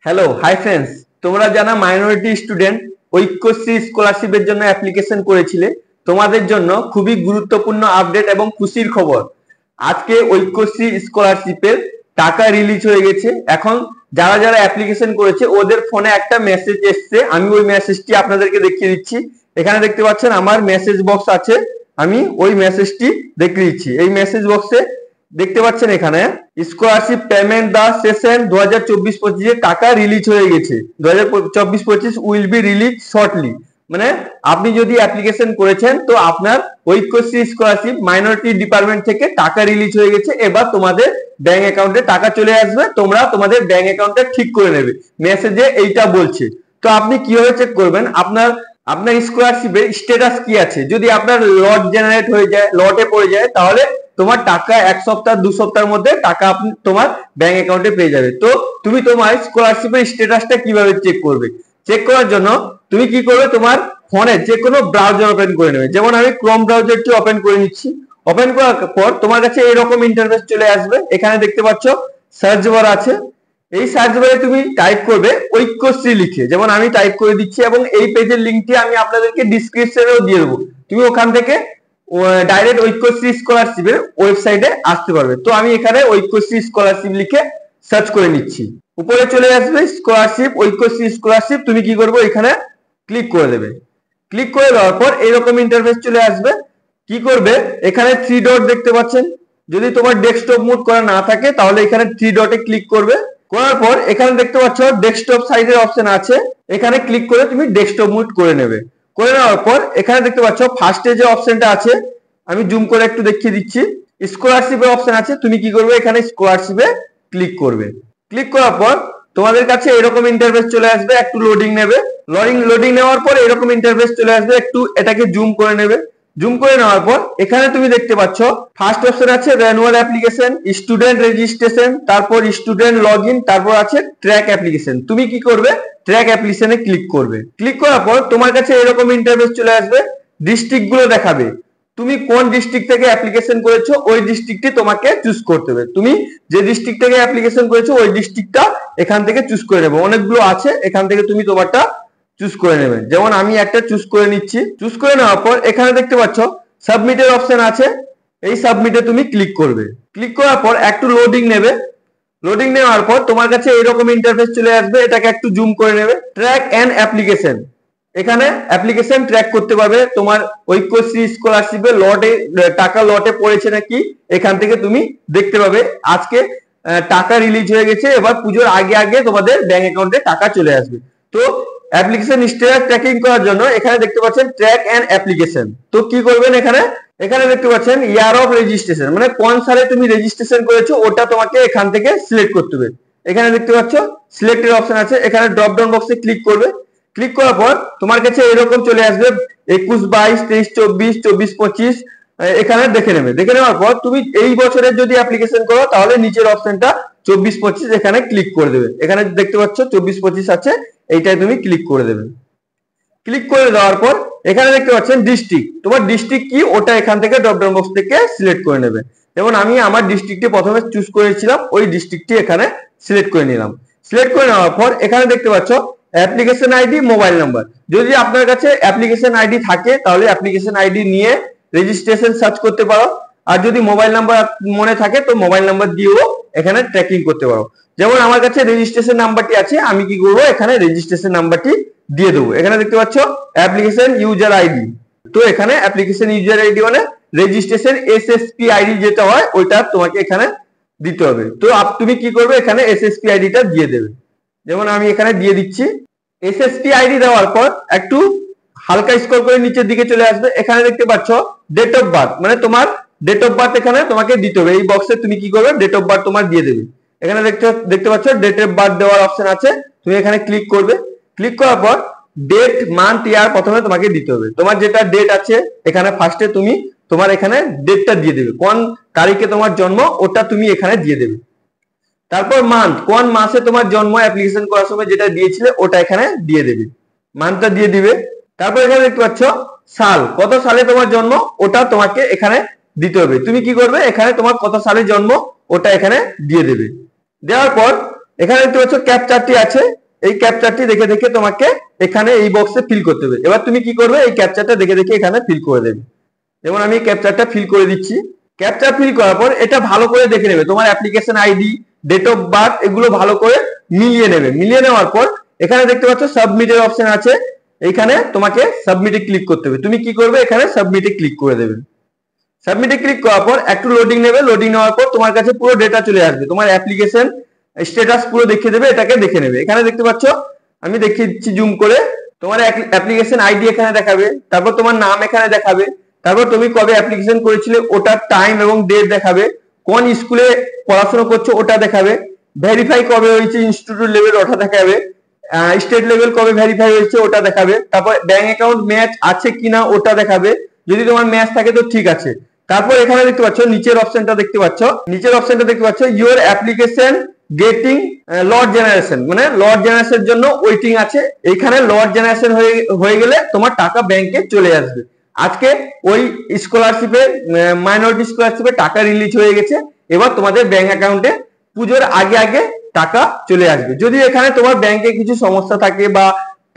Hello hi friends, তোমরা যারা minority student Aikyashree স্কলারশিপের জন্য অ্যাপ্লিকেশন করেছিলে তোমাদের জন্য খুবই গুরুত্বপূর্ণ আপডেট এবং খুশির খবর। আজকে ঐক্যশ্রী স্কলারশিপের টাকা রিলিজ হয়ে গেছে। এখন যারা যারা অ্যাপ্লিকেশন করেছে ওদের ফোনে একটা মেসেজ এসছে, আমি ওই মেসেজটি আপনাদেরকে দেখিয়ে দিচ্ছি। এখানে দেখতে পাচ্ছেন আমার মেসেজ বক্স আছে, আমি ওই মেসেজটি দেখিয়ে দিচ্ছি। এই মেসেজ বক্সে দেখতে পাচ্ছেন এখানে স্কলারশিপ পেমেন্ট দা সেশন 2024-25 টাকা রিলিজ হয়ে গেছে। 2024-25 উইল বি রিলিজ শর্টলি। মানে আপনি যদি অ্যাপ্লিকেশন করেছেন তো আপনার ঐক্যশ্রী স্কলারশিপ মাইনরিটি ডিপার্টমেন্ট থেকে টাকা রিলিজ হয়ে গেছে। এবার তোমাদের ব্যাংক অ্যাকাউন্টে টাকা চলে আসবে, তোমরা তোমাদের ব্যাংক অ্যাকাউন্টে ঠিক করে নেবে। মেসেজে এইটা বলছে। তো আপনি কিভাবে চেক করবেন আপনার স্কলারশিপের স্ট্যাটাস কি আছে? যদি আপনার লট জেনারেট হয়ে যায়, লটে পড়ে যায়, তাহলে তোমার টাকা এক সপ্তাহ দু সপ্তাহের মধ্যে টাকা আপনি তোমার ব্যাংক অ্যাকাউন্টে পেয়ে যাবে। তো তুমি তোমার স্কলারশিপের স্ট্যাটাসটা কিভাবে চেক করবে? চেক করার জন্য তুমি কি করবে, তোমার ফোনে যে কোনো ব্রাউজার ওপেন করে নেবে। যেমন আমি ক্রোম ব্রাউজারটি ওপেন করে নিচ্ছি। ওপেন করার পর তোমার কাছে এরকম ইন্টারফেস চলে আসবে। এখানে দেখতে পাচ্ছ সার্চ বার আছে। এই সার্চ বারে তুমি টাইপ করবে ঐক্যশ্রী লিখে, যেমন আমি টাইপ করে দিচ্ছি, এবং এই পেজের লিংকটি আমি আপনাদেরকে ডিসক্রিপশনেও দিয়ে দেবো। তুমি ওখান থেকে ডাইরেক্ট ঐক্যশ্রী স্কলারশিপের ওয়েবসাইটে আসতে পারবে। তো আমি এখানে ঐক্যশ্রী স্কলারশিপ লিখে সার্চ করে নিচ্ছি। উপরে চলে আসবে স্কলারশিপ, ঐক্যশ্রী স্কলারশিপ। তুমি কি করবে, এখানে ক্লিক করে দেবে। ক্লিক করে দেওয়ার পর এরকম ইন্টারফেস চলে আসবে। কি করবে, এখানে থ্রি ডট দেখতে পাচ্ছেন। যদি তোমার ডেস্কটপ মোড করা না থাকে তাহলে এখানে থ্রি ডটে ক্লিক করবে। করার পর এখানে দেখতে পাচ্ছ ডেস্কটপ সাইজের অপশন আছে, এখানে ক্লিক করে তুমি ডেস্কটপ মোড করে নেবে। করে নেওয়ার পর এখানে দেখতে পাচ্ছ ফার্স্টে যে অপশনটা আছে, আমি জুম করে একটু দেখিয়ে দিচ্ছি, স্কলারশিপের অপশন আছে। তুমি কি করবে, এখানে স্কলারশিপে ক্লিক করবে। ক্লিক করার পর তোমাদের কাছে এরকম ইন্টারফেস চলে আসবে, একটু লোডিং নেবে। লোডিং নেওয়ার পর এরকম ইন্টারফেস চলে আসবে, একটু এটাকে জুম করে নেবে। জুম করে নেওয়ার পর এখানে তুমি দেখতে পাচ্ছ ফার্স্ট অপশন আছে ম্যানুয়াল অ্যাপ্লিকেশন, স্টুডেন্ট রেজিস্ট্রেশন, তারপর স্টুডেন্ট লগ ইন, তারপর আছে ট্র্যাক অ্যাপ্লিকেশন। তুমি কি করবে, ট্র্যাক অ্যাপ্লিকেশনে ক্লিক করবে। ক্লিক করার পর তোমার কাছে এরকম ইন্টারফেস চলে আসবে, ডিস্ট্রিক্ট গুলো দেখাবে। তুমি কোন ডিস্ট্রিক্ট থেকে অ্যাপ্লিকেশন করেছো ওই ডিস্ট্রিক্টটি তোমাকে চুজ করতে হবে। তুমি যে ডিস্ট্রিক্ট থেকে অ্যাপ্লিকেশন করেছো ওই ডিস্ট্রিক্টটা এখান থেকে চুজ করে নেবে। অনেকগুলো আছে, এখান থেকে তুমি তোমারটা চুজ করে নেবে। যেমন আমি একটা চুজ করে নিচ্ছি। চুজ করে নেওয়ার পর এখানে দেখতে পাচ্ছ সাবমিটের অপশন আছে, এই সাবমিটে তুমি ক্লিক করবে। ক্লিক করার পর একটু লোডিং নেবে। লোডিং নেওয়ার পর তোমার কাছে এরকম ইন্টারফেস চলে আসবে, এটাকে একটু জুম করে নেবে। ট্র্যাক এন্ড অ্যাপ্লিকেশন, এখানে অ্যাপ্লিকেশন ট্র্যাক করতে পারবে তোমার ঐক্যশ্রী স্কলারশিপে লটে টাকা লটে পড়েছে নাকি, এখান থেকে তুমি দেখতে পাবে। আজকে টাকা রিলিজ হয়ে গেছে, এবার পুজোর আগে আগে তোমাদের ব্যাংক অ্যাকাউন্টে টাকা চলে আসবে। তো অ্যাপ্লিকেশন স্ট্যাটাস ট্র্যাকিং করার জন্য এখানে দেখতে পাচ্ছেন ট্র্যাক এন্ড অ্যাপ্লিকেশন। তো কি করবেন, এখানে দেখতে পাচ্ছেন ইয়ার অফ রেজিস্ট্রেশন, মানে কোন সালে তুমি রেজিস্ট্রেশন করেছো ওটা তোমাকে এখান থেকে সিলেক্ট করতে হবে। এখানে দেখতে পাচ্ছ সিলেক্টের অপশন আছে, এখানে ড্রপ ডাউন বক্সে ক্লিক করবে। ক্লিক করার পর তোমার কাছে এরকম চলে আসবে 21, 22, 23, 24, 24, 25, এখানে দেখে নেবে। দেখে নেওয়ার পর তুমি এই বছরের যদি অ্যাপ্লিকেশন করো তাহলে নিচের অপশনটা 24, 25 এখানে ক্লিক করে দেবে। এখানে দেখতে পাচ্ছ 24, 25 আছে, এইটাই তুমি ক্লিক করে দেবে। ক্লিক করে দেওয়ার পর এখানে দেখতে পাচ্ছেন ডিস্ট্রিক্ট, তোমার ডিস্ট্রিক্ট কি ওটা এখান থেকে ড্রপ ডাউন বক্স থেকে সিলেক্ট করে নেবে। যেমন আমি আমার ডিস্ট্রিক্টটি প্রথমে চুজ করেছিলাম, ওই ডিস্ট্রিক্টটি এখানে সিলেক্ট করে নিলাম। সিলেক্ট করে নেওয়ার পর এখানে দেখতে পাচ্ছ অ্যাপ্লিকেশন আইডি, মোবাইল নাম্বার। যদি আপনার কাছে অ্যাপ্লিকেশন আইডি থাকে তাহলে অ্যাপ্লিকেশন আইডি নিয়ে রেজিস্ট্রেশন সার্চ করতে পারো, আর যদি মোবাইল নাম্বার মনে থাকে তো মোবাইল নাম্বার দিয়েও এখানে ট্র্যাকিং করতে পারো। যেমন আমার কাছে রেজিস্ট্রেশন নাম্বারটি আছে, আমি কি করবো, এখানে রেজিস্ট্রেশন নাম্বারটি দিয়ে দেবো। এখানে দেখতে পাচ্ছ অ্যাপ্লিকেশন ইউজার আইডি। তো এখানে অ্যাপ্লিকেশন ইউজার আইডি মানে রেজিস্ট্রেশন এসএসপি আইডি যেটা হয় ওইটা তোমাকে এখানে দিতে হবে। তো তুমি কি করবে, এখানে এসএসপি আইডিটা দিয়ে দেবে। যেমন আমি এখানে দিয়ে দিচ্ছি। এসএসপি আইডি দেওয়ার পর একটু হালকা স্ক্রল করে নিচের দিকে চলে আসবে। এখানে দেখতে পাচ্ছ ডেট অফ বার্থ, মানে তোমার ডেট অফ বার্থ এখানে তোমাকে দিতে হবে। এই বক্সে তুমি কি করবে, ডেট অফ বার্থ তোমার দিয়ে দেবে। এখানে দেখতে পাচ্ছ ডেট অফ বার্থ দেওয়ার অপশন আছে, তুমি এখানে ক্লিক করবে। ক্লিক করার পর ডেট, মান্থ, ইয়ার প্রথমে তোমাকে দিতে হবে। তোমার যেটা ডেট আছে এখানে ফার্স্টে তুমি তোমার এখানে ডেটটা দিয়ে দেবে, কোন তারিখে তোমার জন্ম ওটা তুমি এখানে দিয়ে দেবে। তারপর মান্থ, কোন মাসে তোমার জন্ম অ্যাপ্লিকেশন করার সময় যেটা দিয়েছিলে ওটা এখানে দিয়ে দেবে, মান্থটা দিয়ে দিবে। তারপর এখানে দেখতে পাচ্ছ সাল, কত সালে তোমার জন্ম ওটা তোমাকে এখানে দিতে হবে। তুমি কি করবে, এখানে তোমার কত সালে জন্ম ওটা এখানে দিয়ে দেবে। দেওয়ার পর এখানে দেখতে পাচ্ছ ক্যাপচারটি আছে, এই ক্যাপচারটি দেখে দেখে তোমাকে এখানে এই বক্সে ফিল করতে হবে। এবার তুমি কি করবে, এই ক্যাপচারটা দেখে দেখে এখানে ফিল করে দেবে। যেমন আমি ক্যাপচারটা ফিল করে দিচ্ছি। ক্যাপচার ফিল করার পর এটা ভালো করে দেখে নেবে, তোমার application ID, date of birth এগুলো ভালো করে মিলিয়ে নেবে। মিলিয়ে নেওয়ার পর এখানে দেখতে পাচ্ছ সাবমিটের অপশন আছে, এখানে তোমাকে সাবমিটে ক্লিক করতে হবে। তুমি কি করবে, এখানে সাবমিটে ক্লিক করে দেবে। সাবমিটে ক্লিক করার পর একটু লোডিং নেবে, লোডিং নেওয়ার পর তোমার কাছে পুরো ডেটা চলে আসবে, তোমার অ্যাপ্লিকেশন স্ট্যাটাস পুরো দেখিয়ে দেবে, এটাকে দেখে নেবে। এখানে দেখতে পাচ্ছ আমি দেখিয়ে দিচ্ছি জুম করে, তোমার অ্যাপ্লিকেশন আইডি এখানে দেখাবে, তারপর তোমার নাম এখানে দেখাবে, তারপর তুমি কবে অ্যাপ্লিকেশন করেছিলে ওটার টাইম এবং ডেট দেখাবে, কোন স্কুলে পড়াশোনা করছো ওটা দেখাবে, ভেরিফাই কবে হয়েছে ইনস্টিটিউট লেভেল ওটা দেখাবে, স্টেট লেভেল কবে ভেরিফাই হয়েছে ওটা দেখাবে, তারপর ব্যাংক অ্যাকাউন্ট ম্যাচ আছে কিনা ওটা দেখাবে, যদি তোমার ম্যাচ থাকে তো ঠিক আছে। তারপর এখানে দেখতে পাচ্ছ নিচের অপশনটা দেখতে পাচ্ছ your application getting Lord generation, মানে লর্ড জেনারেশনের জন্য ওয়েটিং আছে। এখানে লর্ড জেনারেশন হয়ে গেলে তোমার টাকা ব্যাংকে চলে আসবে। আজকে ওই স্কলারশিপে মাইনরিটি স্কলারশিপে টাকা রিলিজ হয়ে গেছে, এবার তোমাদের ব্যাংক অ্যাকাউন্টে পুজোর আগে আগে টাকা চলে আসবে। যদি এখানে তোমার ব্যাংকে কিছু সমস্যা থাকে বা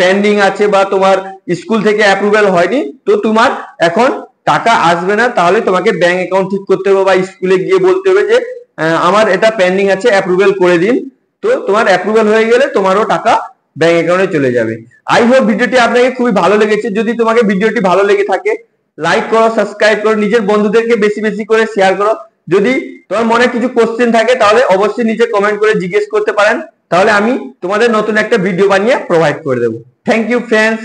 পেন্ডিং আছে বা তোমার স্কুল থেকে অ্যাপ্রুভাল হয়নি, তো তোমার এখন টাকা আসবে না, তাহলে তোমাকে ব্যাংক অ্যাকাউন্ট ঠিক করতে হবে বা স্কুলে গিয়ে বলতে হবে যে আমার এটা পেন্ডিং আছে, অ্যাপ্রুভাল করে দিন। তো তোমার অ্যাপ্রুভাল হয়ে গেলে তোমারও টাকা ব্যাংক অ্যাকাউন্টে চলে যাবে। আই হোপ ভিডিওটি আপনাকে খুবই ভালো লেগেছে। যদি তোমাকে ভিডিওটি ভালো লেগে থাকে লাইক করো, সাবস্ক্রাইব করো, নিজের বন্ধুদেরকে বেশি বেশি করে শেয়ার করো। যদি তোমার মনে কিছু কোশ্চেন থাকে তাহলে অবশ্যই নিচে কমেন্ট করে জিজ্ঞেস করতে পারেন, তাহলে আমি তোমাদের নতুন একটা ভিডিও বানিয়ে প্রোভাইড করে দেবো। Thank you friends.